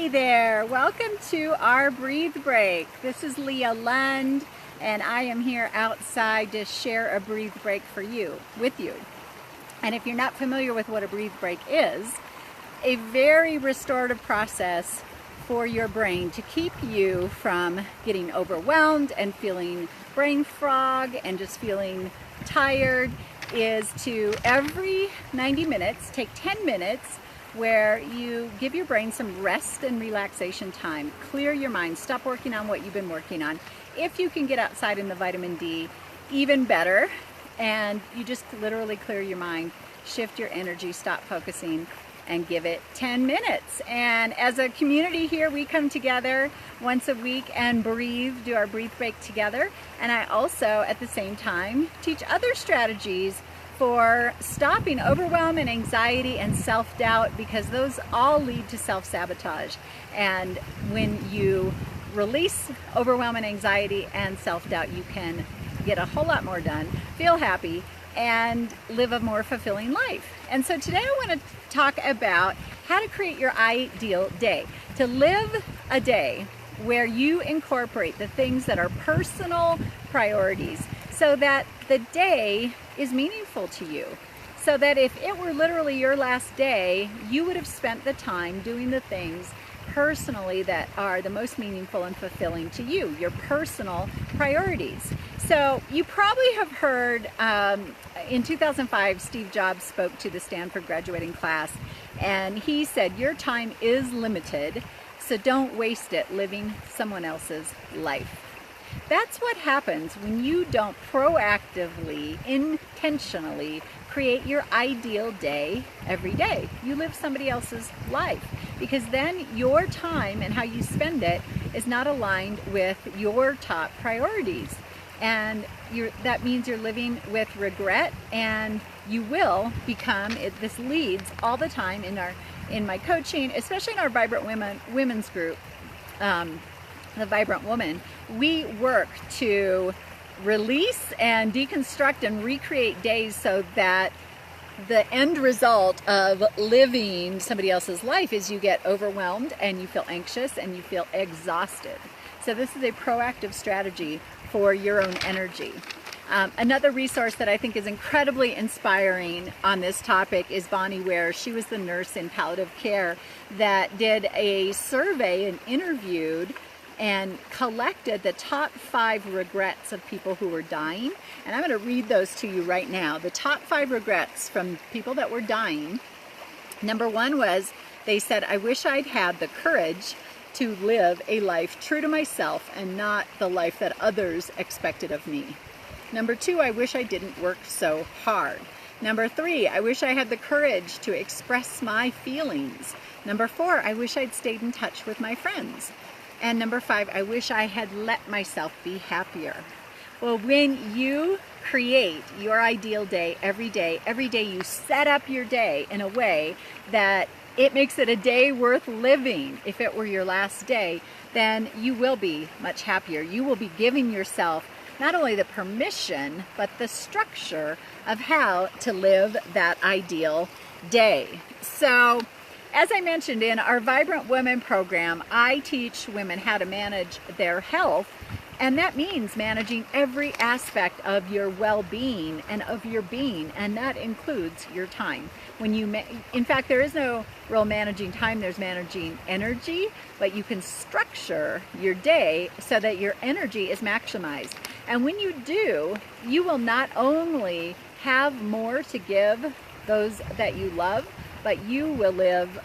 Hey there, welcome to our Breathe Break. This is Leah Lund, and I am here outside to share a Breathe Break with you. And if you're not familiar with what a Breathe Break is, a very restorative process for your brain to keep you from getting overwhelmed and feeling brain fog and just feeling tired is to every 90 minutes, take 10 minutes where you give your brain some rest and relaxation time. Clear your mind, stop working on what you've been working on. If you can get outside in the vitamin D, even better. And you just literally clear your mind, shift your energy, stop focusing, and give it 10 minutes. And as a community here, we come together once a week and do our Breathe Break together. And I also, at the same time, teach other strategies for stopping overwhelm and anxiety and self-doubt, because those all lead to self-sabotage. And when you release overwhelm and anxiety and self-doubt, you can get a whole lot more done, feel happy, and live a more fulfilling life. And so today I want to talk about how to create your ideal day, to live a day where you incorporate the things that are personal priorities so that the day is meaningful to you. So that if it were literally your last day, you would have spent the time doing the things personally that are the most meaningful and fulfilling to you, your personal priorities. So you probably have heard in 2005, Steve Jobs spoke to the Stanford graduating class, and he said, "Your time is limited, so don't waste it living someone else's life." That's what happens when you don't proactively, intentionally create your ideal day every day. You live somebody else's life, because then your time and how you spend it is not aligned with your top priorities. And that means you're living with regret, and you will become, this leads all the time in my coaching, especially in our Vibrant Women's group, the Vibrant Woman, we work to release and deconstruct and recreate days so that the end result of living somebody else's life is you get overwhelmed and you feel anxious and you feel exhausted. So this is a proactive strategy for your own energy. Another resource that I think is incredibly inspiring on this topic is Bonnie Ware. She was the nurse in palliative care that did a survey and interviewed and collected the top 5 regrets of people who were dying. And I'm going to read those to you right now. The top 5 regrets from people that were dying. Number 1 was, they said, "I wish I'd had the courage to live a life true to myself and not the life that others expected of me." Number 2, "I wish I didn't work so hard." Number 3, "I wish I had the courage to express my feelings." Number 4, "I wish I'd stayed in touch with my friends." And number 5, "I wish I had let myself be happier." Well, when you create your ideal day every day you set up your day in a way that it makes it a day worth living. If it were your last day, then you will be much happier. You will be giving yourself not only the permission, but the structure of how to live that ideal day. So, as I mentioned, in our Vibrant Women program, I teach women how to manage their health, and that means managing every aspect of your well-being and of your being, and that includes your time. In fact, there is no real managing time, there's managing energy, but you can structure your day so that your energy is maximized. And when you do, you will not only have more to give those that you love, but you will live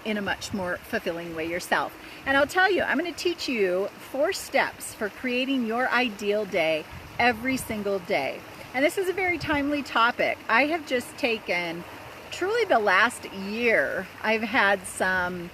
in a much more fulfilling way yourself. And I'll tell you, I'm going to teach you 4 steps for creating your ideal day every single day. And this is a very timely topic. I have just taken, truly the last year, I've had some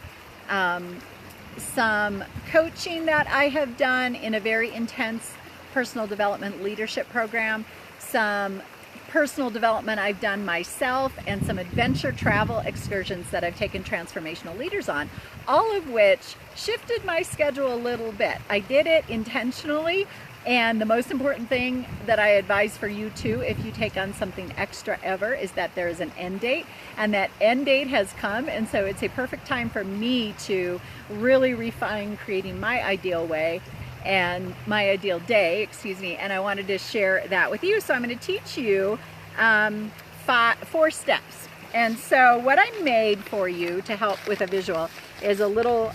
coaching that I have done in a very intense personal development leadership program, some personal development I've done myself, and some adventure travel excursions that I've taken transformational leaders on, all of which shifted my schedule a little bit. I did it intentionally, And the most important thing that I advise for you too, if you take on something extra ever, is that there is an end date, and that end date has come. And so it's a perfect time for me to really refine creating my ideal way and my ideal day, and I wanted to share that with you. So I'm going to teach you 4 steps. And so what I made for you to help with a visual is a little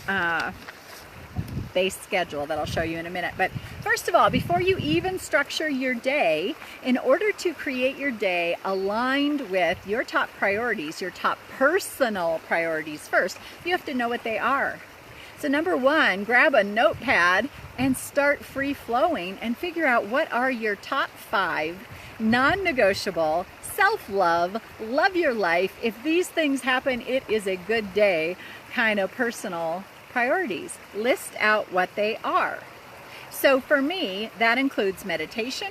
base schedule that I'll show you in a minute. But first of all, before you even structure your day, in order to create your day aligned with your top priorities, your top personal priorities first, you have to know what they are. So number 1, grab a notepad and start free flowing and figure out what are your top 5 non-negotiable, self-love, love your life, if these things happen, it is a good day, kind of personal priorities. List out what they are. So for me, that includes meditation,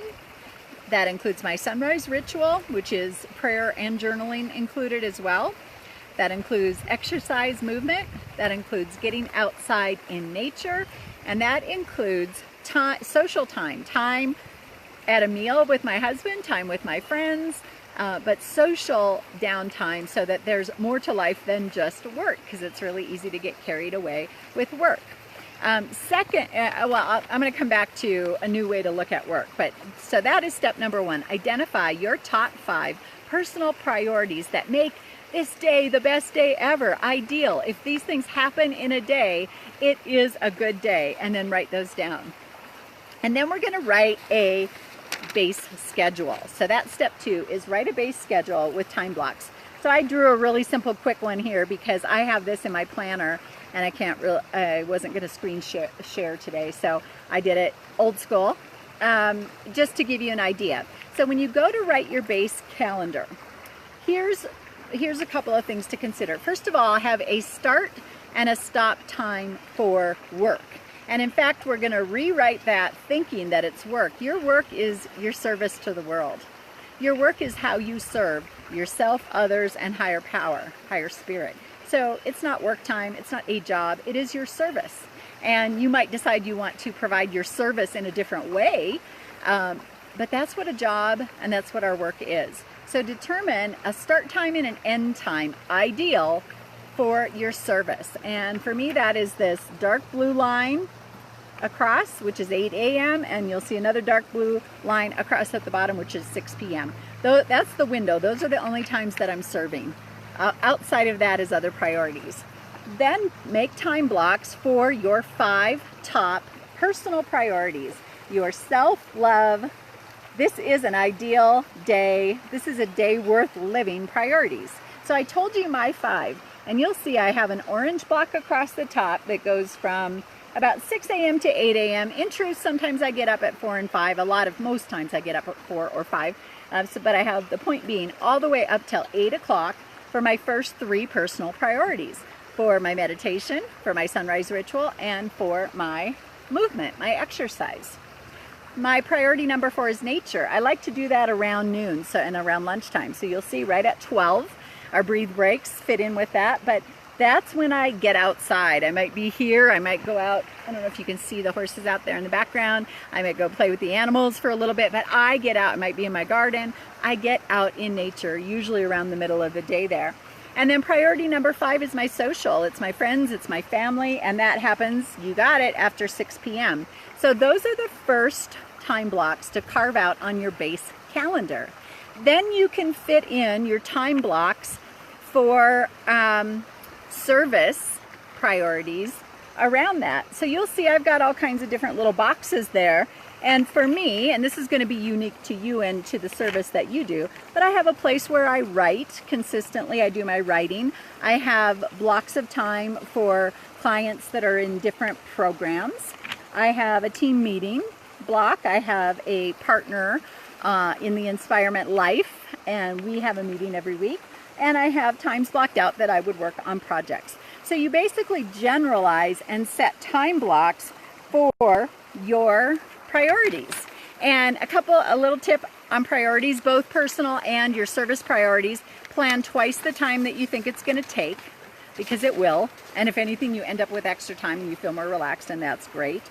that includes my sunrise ritual, which is prayer and journaling included as well. That includes exercise, movement, that includes getting outside in nature, and that includes social time at a meal with my husband, time with my friends, but social downtime so that there's more to life than just work, because it's really easy to get carried away with work. Second, I'm going to come back to a new way to look at work, but so that is step number 1. Identify your top 5 personal priorities that make this day the best day ever, ideal. If these things happen in a day, it is a good day, and then write those down. And then we're going to write a base schedule. So that's step 2, is write a base schedule with time blocks. So I drew a really simple quick one here because I have this in my planner and I wasn't going to screen share today, so I did it old school, just to give you an idea. So when you go to write your base calendar, here's a couple of things to consider. First of all, have a start and a stop time for work. And in fact, we're going to rewrite that thinking that it's work. Your work is your service to the world. Your work is how you serve yourself, others, and higher power, higher spirit. So it's not work time, it's not a job, it is your service. And you might decide you want to provide your service in a different way, but that's what a job and that's what our work is. So determine a start time and an end time, ideal for your service. And for me, that is this dark blue line across, which is 8 a.m. and you'll see another dark blue line across at the bottom, which is 6 p.m. That's the window. Those are the only times that I'm serving. Outside of that is other priorities. Then make time blocks for your 5 top personal priorities. Your self-love. This is an ideal day. This is a day worth living priorities. So I told you my 5, and you'll see I have an orange block across the top that goes from about 6 a.m. to 8 a.m. In truth, sometimes I get up at 4 and 5. Most times I get up at 4 or 5. But I have the point being all the way up till 8 o'clock for my first 3 personal priorities. For my meditation, for my sunrise ritual, and for my movement, my exercise. My priority number 4 is nature. I like to do that around noon and around lunchtime. So you'll see right at 12, our breathe breaks fit in with that. But that's when I get outside. I might be here, I might go out. I don't know if you can see the horses out there in the background. I might go play with the animals for a little bit, but I get out. I might be in my garden. I get out in nature, usually around the middle of the day there. And then priority number 5 is my social. It's my friends, it's my family, and that happens, you got it, after 6 p.m. So those are the first time blocks to carve out on your base calendar. Then you can fit in your time blocks for service priorities around that. So you'll see I've got all kinds of different little boxes there. And for me, and this is going to be unique to you and to the service that you do, but I have a place where I write consistently. I do my writing. I have blocks of time for clients that are in different programs. I have a team meeting block. I have a partner in the Inspirement Life, and we have a meeting every week. And I have times blocked out that I would work on projects. So you basically generalize and set time blocks for your priorities. And a little tip on priorities, both personal and your service priorities. Plan twice the time that you think it's going to take, because it will. And if anything, you end up with extra time and you feel more relaxed, and that's great.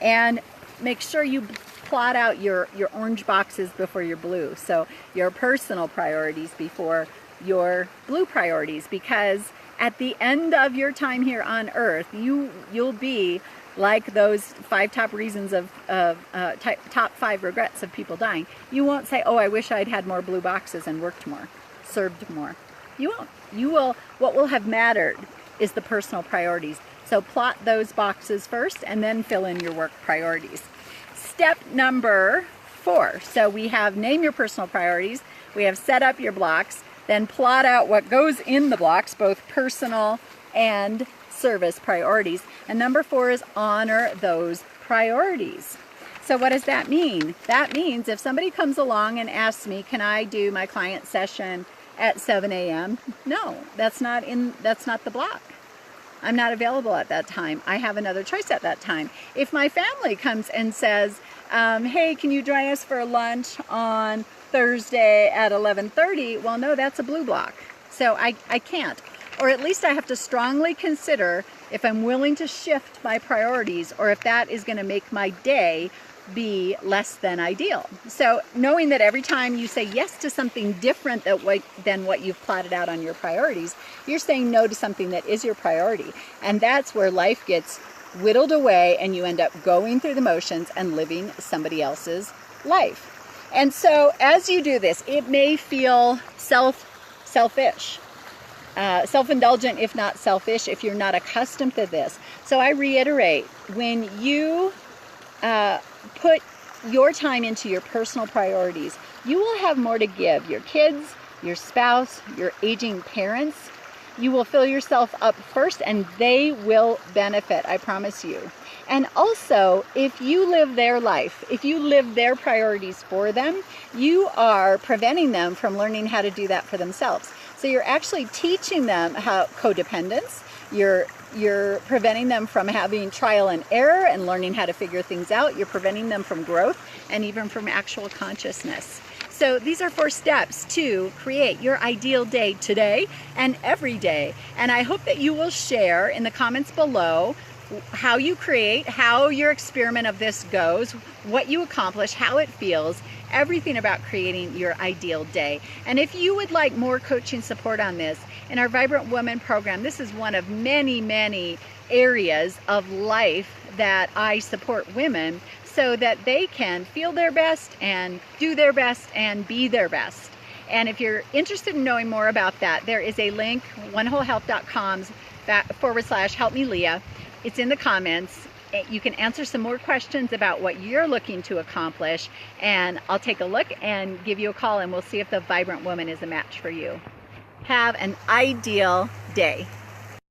And make sure you plot out your orange boxes before your blue. So your personal priorities before your blue priorities, because at the end of your time here on earth, you'll be like those 5 top reasons of top 5 regrets of people dying. You won't say, oh, I wish I'd had more blue boxes and worked more, served more. You won't. You will. What will have mattered is the personal priorities. So plot those boxes first and then fill in your work priorities. Step number 4. So we have name your personal priorities. We have set up your blocks. Then plot out what goes in the blocks, both personal and service priorities. And number 4 is honor those priorities. So what does that mean? That means if somebody comes along and asks me, can I do my client session at 7 a.m.? No, that's not the block. I'm not available at that time. I have another choice at that time. If my family comes and says, hey, can you join us for lunch on Thursday at 11:30? Well, no, that's a blue block. So I can't. Or at least I have to strongly consider if I'm willing to shift my priorities or if that is going to make my day be less than ideal. So knowing that every time you say yes to something different than what you've plotted out on your priorities, you're saying no to something that is your priority. And that's where life gets whittled away and you end up going through the motions and living somebody else's life. And so as you do this, it may feel selfish. Self-indulgent, if not selfish, if you're not accustomed to this. So I reiterate, when you put your time into your personal priorities, you will have more to give your kids, your spouse, your aging parents. You will fill yourself up first and they will benefit, I promise you. And also, if you live their life, if you live their priorities for them, you are preventing them from learning how to do that for themselves. So you're actually teaching them how codependence. You're preventing them from having trial and error and learning how to figure things out. You're preventing them from growth and even from actual consciousness. So these are 4 steps to create your ideal day today and every day. And I hope that you will share in the comments below how you create, how your experiment of this goes, what you accomplish, how it feels, everything about creating your ideal day. And if you would like more coaching support on this, in our Vibrant Woman program, this is one of many, many areas of life that I support women so that they can feel their best and do their best and be their best. And if you're interested in knowing more about that, there is a link, onewholehealth.com/helpmeleah. It's in the comments. You can answer some more questions about what you're looking to accomplish, and I'll take a look and give you a call, and we'll see if the Vibrant Woman is a match for you. Have an ideal day.